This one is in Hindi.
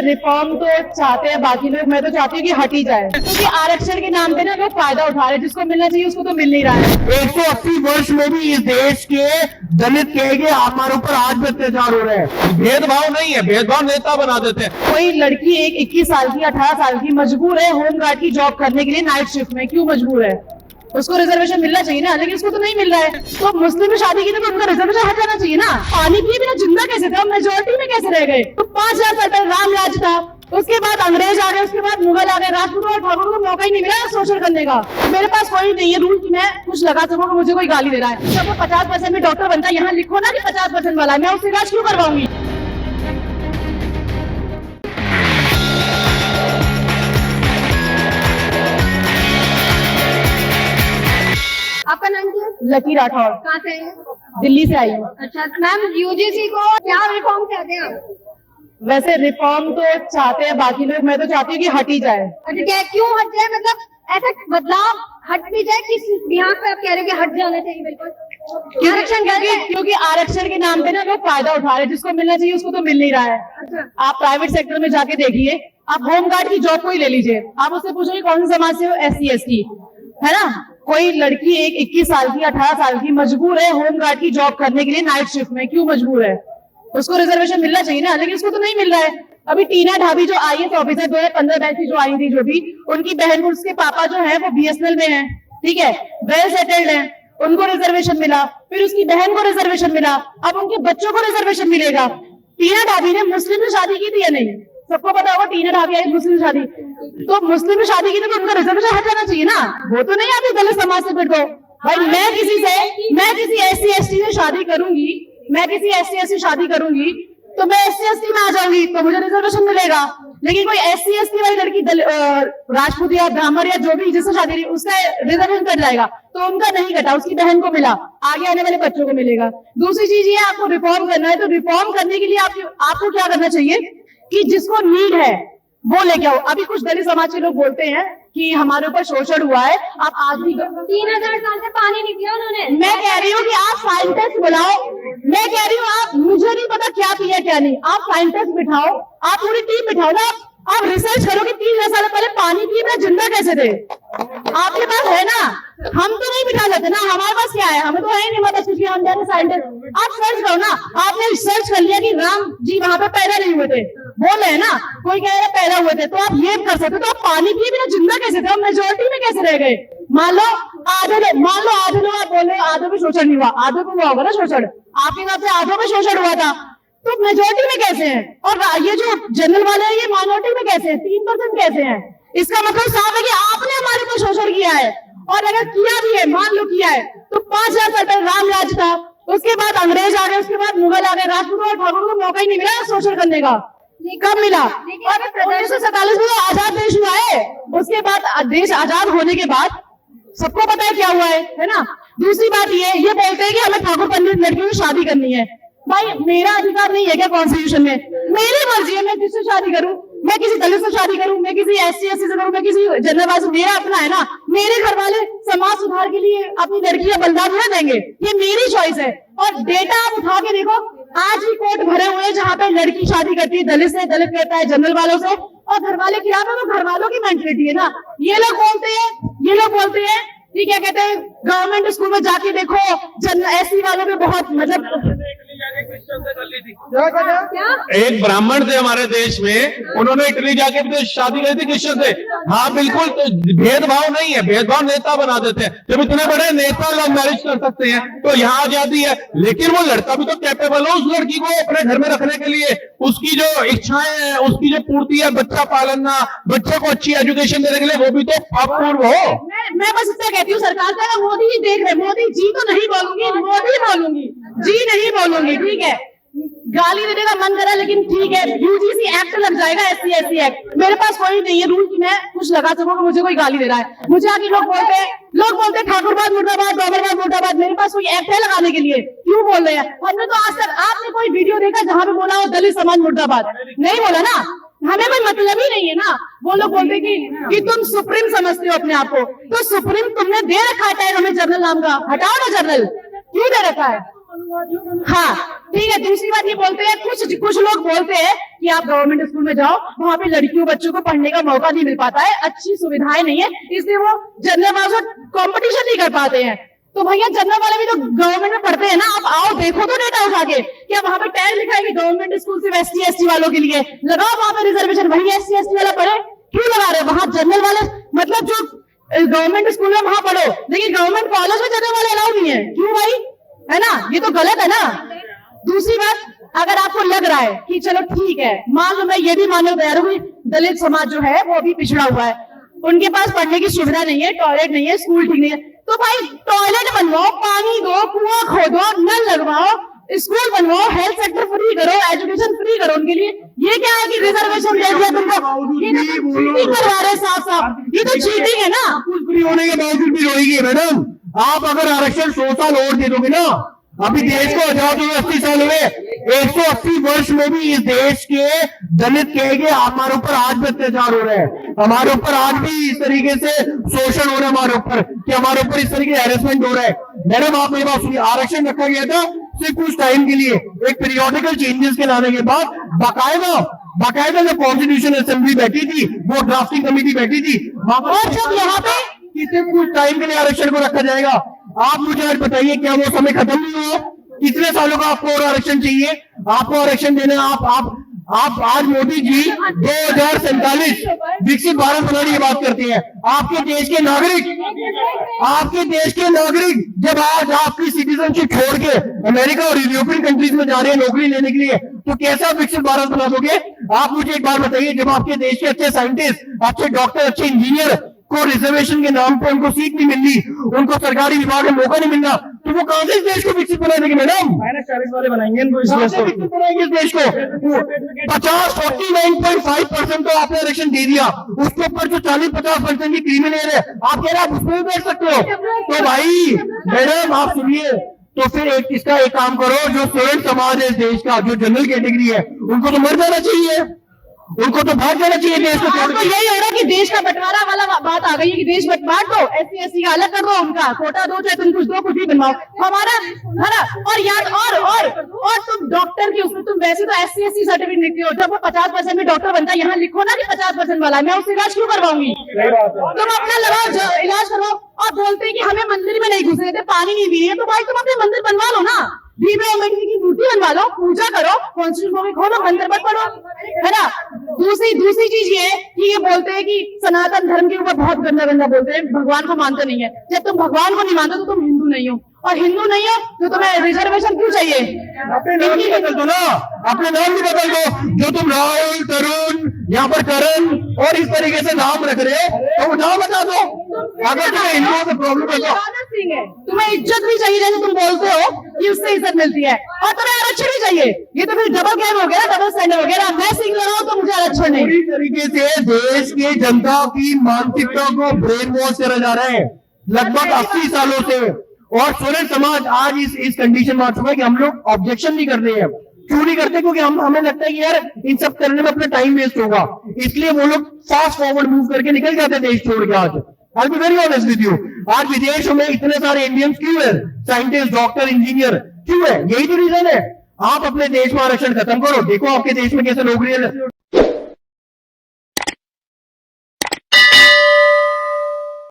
रिफॉर्म तो चाहते हैं बाकी लोग, मैं तो चाहती हूँ कि हट ही जाए, क्योंकि आरक्षण के नाम पे ना लोग फायदा उठा रहे हैं। जिसको मिलना चाहिए उसको तो मिल नहीं रहा है। 180 वर्ष में भी इस देश के दलित कहेंगे हमारे ऊपर आज भी अत्याचार हो रहे हैं। भेदभाव नहीं है, भेदभाव नेता बना देते हैं। कोई लड़की एक 21 साल की 18 साल की मजबूर है होमगार्ड की जॉब करने के लिए नाइट शिफ्ट में, क्यों मजबूर है? उसको रिजर्वेशन मिलना चाहिए ना, लेकिन उसको तो नहीं मिल रहा है। तो मुस्लिम में शादी की तो उनका रिजर्वेशन हट जाना चाहिए ना। पानी पिए बिना जिंदा कैसे थे, मेजोरिटी में कैसे रह गए? तो 5000 साल पहले राम राज था, उसके बाद अंग्रेज आ गए, उसके बाद मुगल आ गए, राजपूत और ठाकुर को मौका ही नहीं मिला शोषण करने का। मेरे पास कोई नहीं है रूल कि मैं कुछ लगा सकूं कि मुझे कोई गाली दे रहा है। जब वो 50% में डॉक्टर बनता है, यहाँ लिखो ना कि 50% वाला है, मैं उससे इलाज क्यों करवाऊंगी? आपका नाम क्या है? लकी राठौर, कहाँ से है? दिल्ली से आई हूँ। अच्छा मैम, यूजीसी को क्या रिफॉर्म चाहते हैं आप? वैसे रिफॉर्म तो चाहते हैं बाकी लोग, मैं तो चाहती हूँ कि हट ही जाए। अच्छा क्या क्यों हट जाए, मतलब ऐसा बदलाव हट भी जाए, किस बिहार पे आप कह रहे हो कि हट जाना चाहिए? बिल्कुल आरक्षण क्योंकि आरक्षण के नाम पे ना लोग फायदा उठा रहे हैं। जिसको मिलना चाहिए उसको तो मिल नहीं रहा है। अच्छा। आप प्राइवेट सेक्टर में जाके देखिए, आप होमगार्ड की जॉब को ही ले लीजिए, आप उससे पूछोगे कौन से समाज से हो, SC ST है ना। कोई लड़की एक 21 साल की 18 साल की मजबूर है होमगार्ड की जॉब करने के लिए नाइट शिफ्ट में, क्यों मजबूर है? उसको रिजर्वेशन मिलना चाहिए ना, लेकिन उसको तो नहीं मिल रहा है। अभी टीना ढाबी जो IAS ऑफिसर 2015 बैच की जो आई थी, जो भी उनकी बहन, उसके पापा जो है वो BSNL में है, ठीक है, वेल सेटल्ड है, उनको रिजर्वेशन मिला, फिर उसकी बहन को रिजर्वेशन मिला, अब उनके बच्चों को रिजर्वेशन मिलेगा। टीना ढाबी ने मुस्लिम से शादी की थी या नहीं? सबको पता होगा टीना ढाबी आई मुस्लिम से शादी, तो मुस्लिम में शादी की थी तो उनका रिजर्वेशन हट जाना चाहिए ना। वो तो नहीं आती दलित समाज से, फिर तो भाई मैं किसी SC ST से शादी करूंगी, मैं किसी SC ST शादी करूंगी तो मैं SC ST में आ जाऊंगी तो मुझे रिजर्वेशन मिलेगा। लेकिन कोई SC ST वाली लड़की राजपूत या ब्राह्मण या जो भी जिससे शादी, उसका रिजर्वेशन कट जाएगा, तो उनका नहीं कटा, उसकी बहन को मिला, आगे आने वाले बच्चों को मिलेगा। दूसरी चीज ये, आपको रिफॉर्म करना है तो रिफॉर्म करने के लिए आपको क्या करना चाहिए कि जिसको नीड है वो लेके आओ। अभी कुछ दलित समाज के लोग बोलते हैं कि हमारे ऊपर शोषण हुआ है, आप आज भी 3000 साल से पानी नहीं पिया उन्होंने। मैं कह रही हूँ कि आप साइंटिस्ट बुलाओ, मैं कह रही हूँ आप, मुझे नहीं पता क्या पिया क्या नहीं, आप साइंटिस्ट बिठाओ, आप पूरी टीम बिठाओ ना, आप रिसर्च करो कि 3000 साल पहले पानी पिए बिना जिंदा कैसे थे। आपके पास है ना, हम तो नहीं बिठा सकते ना, हमारे पास क्या है, हमें तो है नहीं मतलब कुछ, हम जाने साइंटिस्ट। आप सर्च करो ना, आपने सर्च कर लिया कि राम जी वहां पे पैदा नहीं हुए थे, बोल रहे ना, कोई कह रहा है पैदा हुए थे, तो आप ये कर सकते, तो आप पानी पिए बिना जिंदा कैसे थे, मेजोरिटी में कैसे रह गए? मान लो आधे लोग आप बोल रहे आधों में शोषण नहीं हुआ, आधों को हुआ होगा ना शोषण, आपके हिसाब से आधों में शोषण हुआ था, तो मेजोरिटी में कैसे हैं? और ये जो जनरल वाले हैं ये माइनॉरिटी में कैसे हैं, 3% कैसे हैं? इसका मतलब साफ है कि आपने हमारे ऊपर शोषण किया है, और अगर किया भी है, मान लो किया है, तो 5000 साल पहले राम राज था, उसके बाद अंग्रेज आ गए, उसके बाद मुगल आ गए, राजपूत और ठाकुर को मौका ही नहीं मिला शोषण करने का। कब मिला? और 1947 में आजाद देश हुआ है, उसके बाद देश आजाद होने के बाद सबको पता है क्या हुआ है ना। दूसरी बात ये बोलते हैं कि हमें ठाकुर पंडित लड़कियों से शादी करनी है। भाई मेरा अधिकार नहीं है क्या कॉन्स्टिट्यूशन में? मेरी मर्जी है, मैं किससे शादी करूं, मैं किसी दलित से शादी करूं, मैं किसी SC ST से करूं, मैं किसी जनरल से, मेरा अपना है ना। मेरे घर वाले समाज सुधार के लिए अपनी लड़की का बलिदान न देंगे, ये मेरी चॉइस है। और डेटा आप उठा के देखो, आज भी कोर्ट भरे हुए हैं जहाँ पे लड़की शादी करती है दलित से, दलित करता है जनरल वालों से, और घर वाले खिलाफ है, वो घर वालों की मेंटलिटी है ना। ये लोग बोलते हैं कि क्या कहते हैं, गवर्नमेंट स्कूल में जाके देखो SC वालों में बहुत मतलब एक ब्राह्मण थे हमारे देश में, उन्होंने इटली जाके भी शादी की थी क्रिश्चियन से। हाँ बिल्कुल, तो भेदभाव नहीं है, भेदभाव नेता बना देते हैं। जब इतने बड़े नेता लव मैरिज कर सकते हैं तो यहाँ आजादी है, लेकिन वो लड़का भी तो कैपेबल हो उस लड़की को अपने घर में रखने के लिए, उसकी जो इच्छाएं हैं, उसकी जो पूर्ति है, बच्चा पालना, बच्चे को अच्छी एजुकेशन देने के लिए, वो भी तो अपूर्व हो। मैं बस इतना कहती हूँ, सरकार का मोदी जी देख रहे, मोदी जी तो नहीं बोलूंगी, मोदी बोलूंगी, जी नहीं बोलूंगी, ठीक है। गाली देने का मन करा, लेकिन ठीक है, UGC एक्ट लग जाएगा, SC ST एक्ट। मेरे पास कोई नहीं है रूल कि मैं कुछ लगा सकूं कि मुझे कोई गाली दे रहा है। मुझे आगे लोग बोलते हैं ठाकुरबाद मुर्दाबाद, डोगरबाद मुर्दाबाद। मेरे पास कोई एक्ट है लगाने के लिए? क्यों बोल रहे हैं? हमने तो आज तक, आपने कोई वीडियो देखा जहाँ पे बोला हो दलित समाज मुर्दाबाद? नहीं बोला ना, हमें कोई मतलब ही नहीं है ना। वो लोग बोलते कि तुम सुप्रीम समझते हो अपने आप को, तो सुप्रीम तुमने दे रखा है टैग हमें जनरल नाम का, हटाओ ना जनरल, क्यों दे रखा है? हाँ ठीक है। दूसरी बात ये बोलते हैं, कुछ लोग बोलते हैं कि आप गवर्नमेंट स्कूल में जाओ, वहाँ पे लड़कियों बच्चों को पढ़ने का मौका नहीं मिल पाता है, अच्छी सुविधाएं नहीं है, इसलिए वो जनरल वालों से कॉम्पिटिशन नहीं कर पाते हैं। तो भैया जनरल वाले भी तो गवर्नमेंट में पढ़ते हैं ना, आप आओ देखो तो डेटा उठा के, क्या वहाँ पे टैग लिखा है कि गवर्नमेंट स्कूल सिर्फ SC/ST वालों के लिए, लगाओ वहाँ पे रिजर्वेशन, वही SC/ST वाला पढ़े, क्यों लगा रहे? वहाँ जनरल वाले मतलब जो गवर्नमेंट स्कूल में वहाँ पढ़ो, लेकिन गवर्नमेंट कॉलेज में जनरल वाले अलाउ नहीं है, क्यों भाई? है ना, ये तो गलत है ना। दूसरी बात, अगर आपको लग रहा है कि चलो ठीक है, मान लो मैं ये भी मानने को तैयार हूँ, दलित समाज जो है वो भी पिछड़ा हुआ है, उनके पास पढ़ने की सुविधा नहीं है, टॉयलेट नहीं है, स्कूल ठीक नहीं है, तो भाई टॉयलेट बनवाओ, पानी दो, कुआं खोदो, नल लगवाओ, स्कूल बनवाओ, हेल्थ सेक्टर फ्री करो, एजुकेशन फ्री करो उनके लिए। ये क्या है कि रिजर्वेशन दे दिया तुमको, ये तो चीटिंग करवा रहे साफ साफ, ये तो चीटिंग है ना। फ्री होने के बावजूद भी रोएगी मैडम। आप अगर आरक्षण 100 साल और दे दोगे ना, अभी देश को आजाद हुए 80 साल हुए, 180 वर्ष में भी इस देश के दलित कहेंगे हमारे ऊपर आज भी अत्याचार हो रहे हैं, हमारे ऊपर आज भी इस तरीके से शोषण हो रहा है, हमारे ऊपर कि हमारे ऊपर इस तरीके से हैरेसमेंट हो रहा है। मैडम आप मेरी बात सुनिए, आरक्षण रखा गया था सिर्फ कुछ टाइम के लिए, एक पीरियोडिकल चेंजेस के लाने के बाद बाकायदा जो कॉन्स्टिट्यूशन असेंबली बैठी थी, वो ड्राफ्टिंग कमेटी बैठी थी, और जब यहाँ पे कितने कुछ टाइम के लिए आरक्षण को रखा जाएगा। आप मुझे आज बताइए, क्या वो समय खत्म नहीं हुआ? कितने सालों का आपको और आरक्षण चाहिए? आपको आरक्षण देना, आप आज मोदी जी 2047 विकसित भारत बनाने की बात करते हैं। आपके देश के नागरिक जब आज आपकी सिटीजनशिप छोड़ के अमेरिका और यूरोपियन कंट्रीज में जा रहे हैं नौकरी लेने के लिए, तो कैसा विकसित भारत बना दोगे? आप मुझे एक बात बताइए, जब आपके देश के अच्छे साइंटिस्ट, अच्छे डॉक्टर, अच्छे इंजीनियर को रिजर्वेशन के नाम पे उनको सीट नहीं मिल रही, उनको सरकारी विभाग में मौका नहीं मिल रहा, तो वो कहां से इस देश को विकसित बना देंगे मैडम? -40 वाले बनाएंगे इनको, इस देश को विकसित बनाएंगे इस देश को। 49.5% तो आपने आरक्षण दे दिया, उसके ऊपर जो 40-50% की क्रिमिनल है, आप कह रहे आप उसमें भी बैठ सकते हो? तो भाई मैडम आप सुनिए, तो फिर एक काम करो, जो सेठ समाज है इस देश का, जो जनरल कैटेगरी है, उनको तो मर जाना चाहिए, उनको तो भाग जाना चाहिए देश को। तो यही हो रहा है कि देश का बंटवारा वाला बात आ गई है कि देश बांट दो, SC/ST का अलग कर दो, उनका कोटा दो, चाहे तुम कुछ दो, कुछ भी बनवाओ, हमारा है ना। और याद और तुम डॉक्टर की उसमें तुम वैसे तो SC/ST सर्टिफिकेट लिखते हो, जब वो 50% में डॉक्टर बनता है, यहाँ लिखो ना कि 50% वाला, मैं उससे इलाज क्यों करवाऊंगी? तुम अपना लगाओ, इलाज करवाओ। और बोलते हैं कि हमें मंदिर में नहीं घुसने देते, पानी नहीं दिए, तो भाई तुम अपने मंदिर बनवा लो ना, भीम अम्बेडकर की मूर्ति बनवा लो, पूजा करो, कॉन्स्टिट्यूशन में खोलो, मंदिर मत पढ़ो, है ना। दूसरी चीज ये है कि ये बोलते हैं कि सनातन धर्म के ऊपर बहुत गंदा बोलते हैं, भगवान को मानते नहीं है। जब तुम भगवान को नहीं मानते तो तुम हिंदू नहीं हो, और हिंदू नहीं हो तो तुम्हें रिजर्वेशन क्यों चाहिए? अपने नाम भी बदल दो ना, अपने नाम भी बदल दो। जो तुम राहुल, तरुण, यहाँ पर करण और इस तरीके से नाम रख रहे हो, तो वो नाम बता दो। अगर तुम्हें हिंदुओं से प्रॉब्लम है, तुम्हें इज्जत भी चाहिए, जैसे तुम बोलते हो कि उससे इज्जत मिलती है, और तुम्हें आरक्षण भी चाहिए। ये तो फिर डबल गेम हो गया, डबल स्टैंडर्ड हो गया। मैं सिंह लगाऊं तो मुझे आरक्षण नहीं। पूरी तरीके से देश की जनता की मानसिकता को ब्रेन वॉश करा जा रहा है लगभग 80 सालों से, और सोलर समाज आज इस कंडीशन में आ चुका है कि हम लोग ऑब्जेक्शन नहीं कर रहे हैं। क्यों नहीं करते? क्योंकि हमें लगता है कि यार इन सब करने में अपना टाइम वेस्ट होगा, इसलिए वो लोग फास्ट फॉरवर्ड मूव करके निकल जाते हैं देश छोड़ के। आज I be very honest with you, आज विदेशों में इतने सारे इंडियंस क्यों है? साइंटिस्ट, डॉक्टर, इंजीनियर क्यों है? यही तो रीजन है। आप अपने देश में आरक्षण खत्म करो, देखो आपके देश में कैसे नौकरी